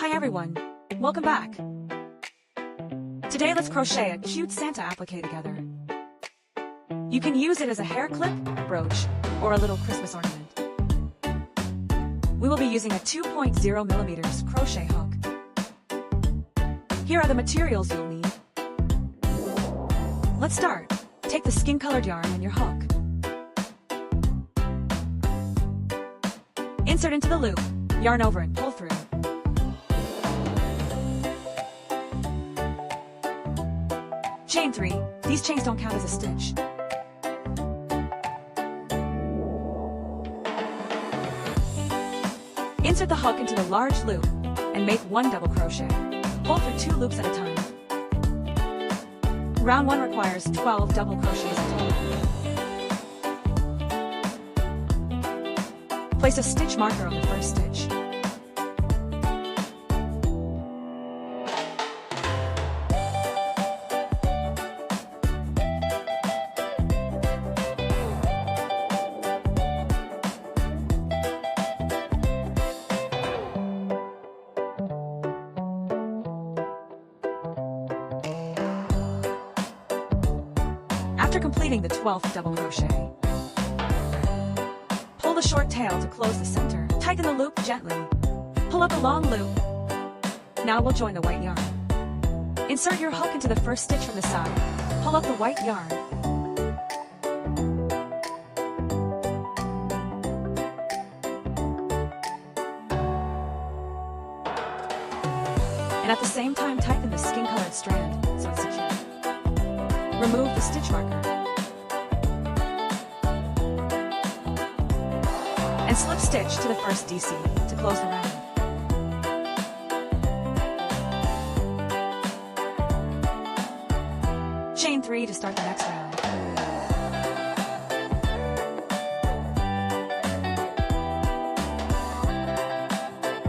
Hi everyone, welcome back. Today let's crochet a cute Santa applique together. You can use it as a hair clip, brooch, or a little Christmas ornament. We will be using a 2.0mm crochet hook. Here are the materials you'll need. Let's start. Take the skin-colored yarn and your hook. Insert into the loop, yarn over and pull through. Chain 3. These chains don't count as a stitch. Insert the hook into the large loop and make 1 double crochet. Pull through 2 loops at a time. Round 1 requires 12 double crochets in total. Place a stitch marker on the first stitch. After completing the 12th double crochet, pull the short tail to close the center. Tighten the loop gently. Pull up a long loop. Now we'll join the white yarn. Insert your hook into the first stitch from the side. Pull up the white yarn. And at the same time tighten the skin-colored strand so it's secure. Remove the stitch marker. And slip stitch to the first DC to close the round. Chain 3 to start the next round.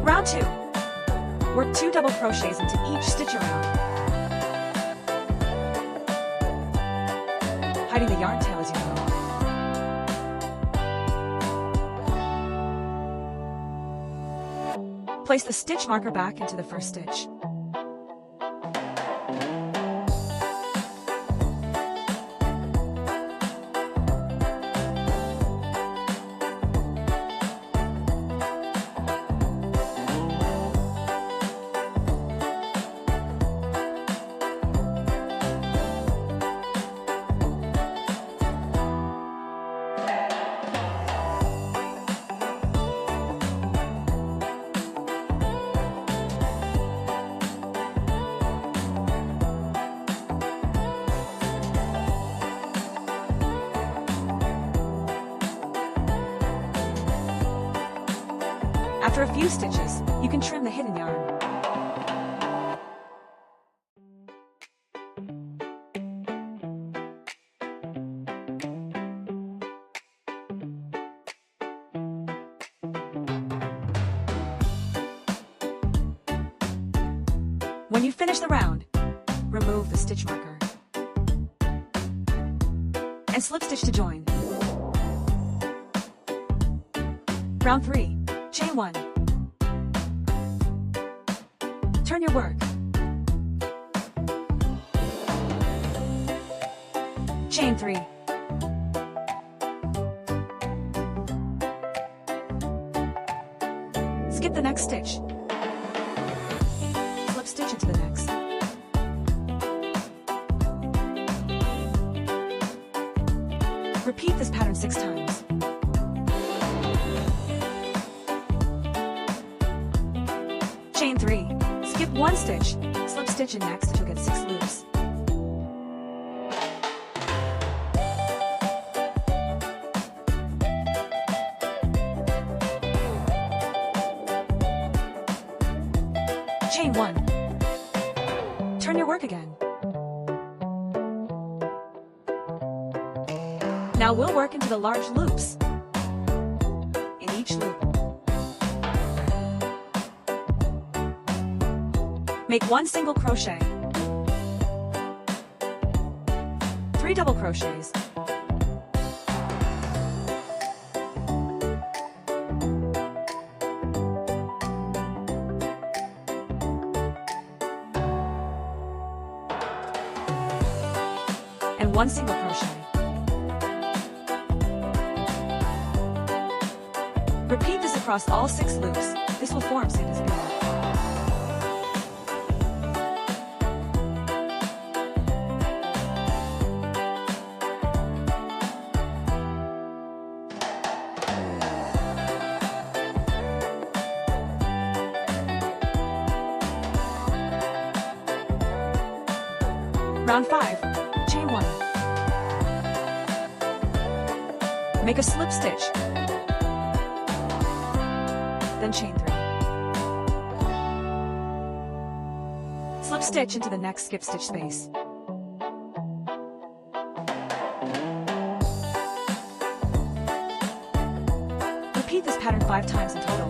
Round 2. Work 2 double crochets into each stitch around, hiding the yarn tail as you go. Place the stitch marker back into the first stitch. After a few stitches, you can trim the hidden yarn. When you finish the round, remove the stitch marker and slip stitch to join. Round 3. Chain 1. Turn your work. Chain 3. Skip the next stitch. Slip stitch into the next. Repeat this pattern 6 times. Chain 3. Skip 1 stitch, slip stitch in next until you get 6 loops. Chain 1. Turn your work again. Now we'll work into the large loops in each loop. Make 1 single crochet, 3 double crochets, and 1 single crochet. Repeat this across all 6 loops. This will form Santa's beard. Round 5. Chain 1. Make a slip stitch. Then chain 3. Slip stitch into the next skip stitch space. Repeat this pattern 5 times in total.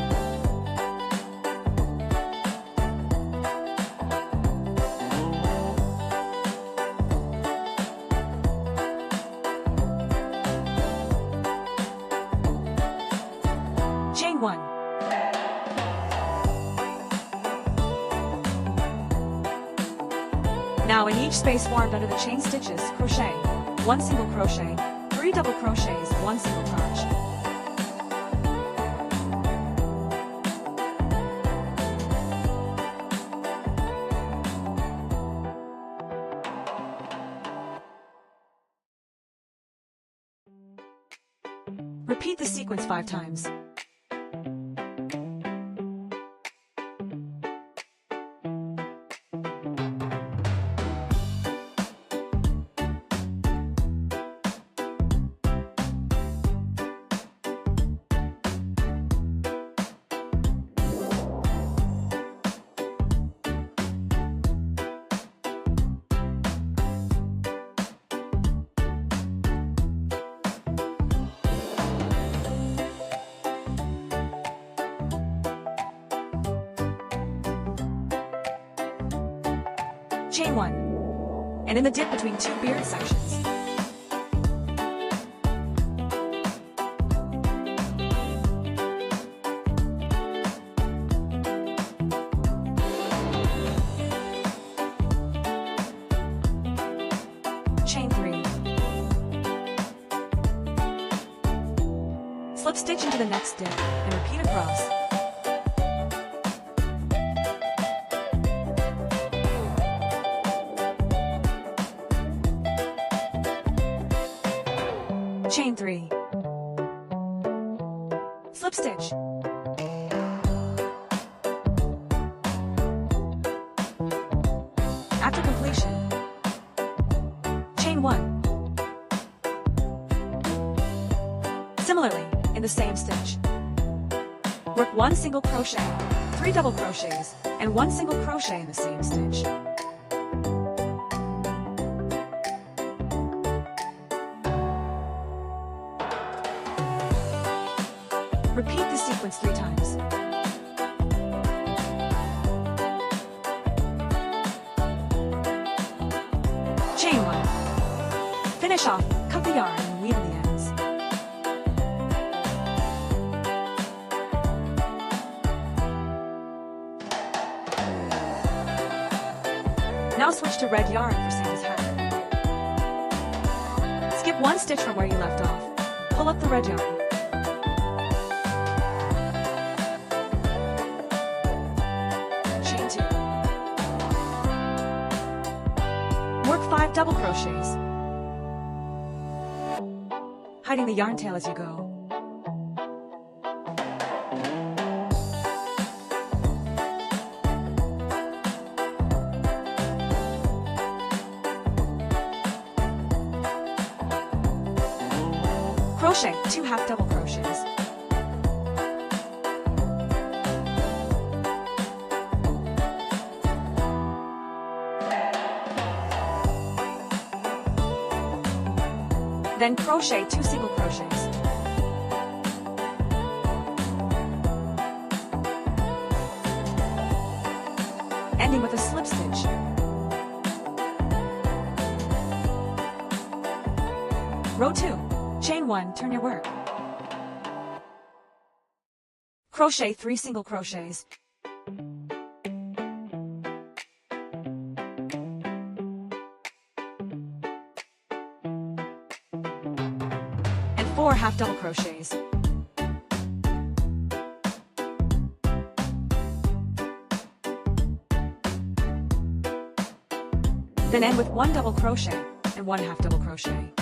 Chain 1. Now in each space formed under the chain stitches, crochet 1 single crochet, 3 double crochets, 1 single crotch. Repeat the sequence 5 times. Chain 1, and in the dip between 2 beard sections. Chain 3. Slip stitch into the next dip and repeat across. Chain 3. Slip stitch. After completion, chain 1. Similarly, in the same stitch, work 1 single crochet, 3 double crochets, and 1 single crochet in the same stitch. Repeat the sequence 3 times. Chain 1. Finish off, cut the yarn and weave in the ends. Now switch to red yarn for Santa's hat. Skip 1 stitch from where you left off. Pull up the red yarn. Work 5 double crochets, hiding the yarn tail as you go. Crochet 2 half double crochets. Then crochet 2 single crochets. Ending with a slip stitch. Row 2. Chain 1, turn your work. Crochet 3 single crochets. 4 half double crochets. Then end with 1 double crochet and 1 half double crochet.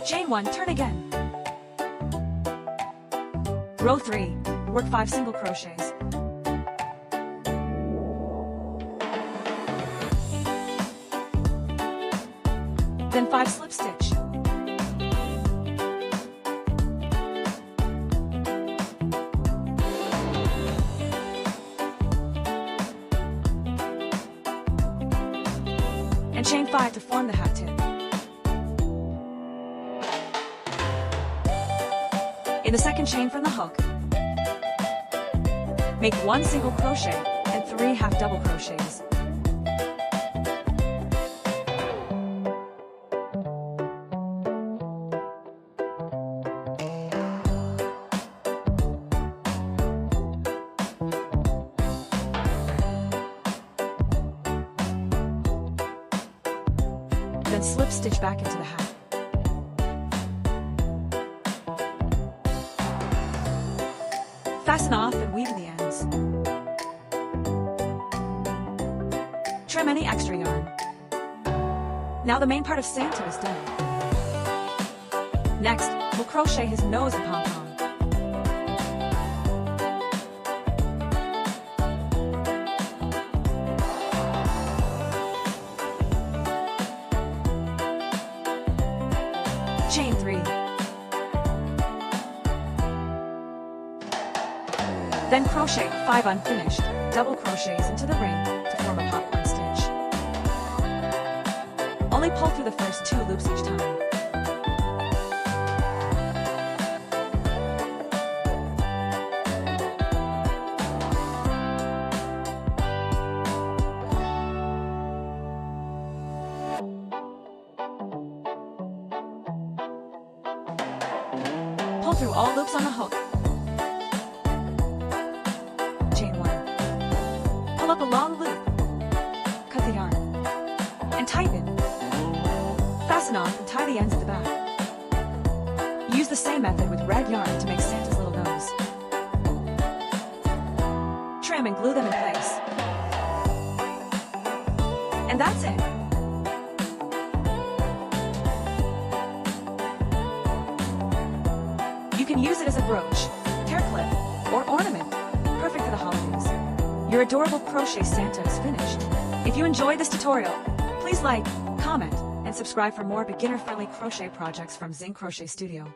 Chain 1, turn again. Row 3, work 5 single crochets. Then 5 slip stitch. And chain 5 to form the hat tip. In the second chain from the hook, make 1 single crochet and 3 half double crochets. Then slip stitch back into the hat. Fasten off and weave in the ends. Trim any extra yarn. Now the main part of Santa is done. Next, we'll crochet his nose and pom-pom. Chain 3. Then crochet 5 unfinished double crochets into the ring to form a popcorn stitch. Only pull through the first 2 loops each time. Pull through all loops on the hook. Chain 1. Pull up a long loop. Cut the yarn. And tighten. Fasten off and tie the ends at the back. Use the same method with red yarn to make Santa's little nose. Trim and glue them in place. And that's it. You can use it as a brooch, hair clip, or ornament. Perfect for the holidays. Your adorable crochet Santa is finished. If you enjoyed this tutorial, please like, comment, and subscribe for more beginner-friendly crochet projects from Zing Crochet Studio.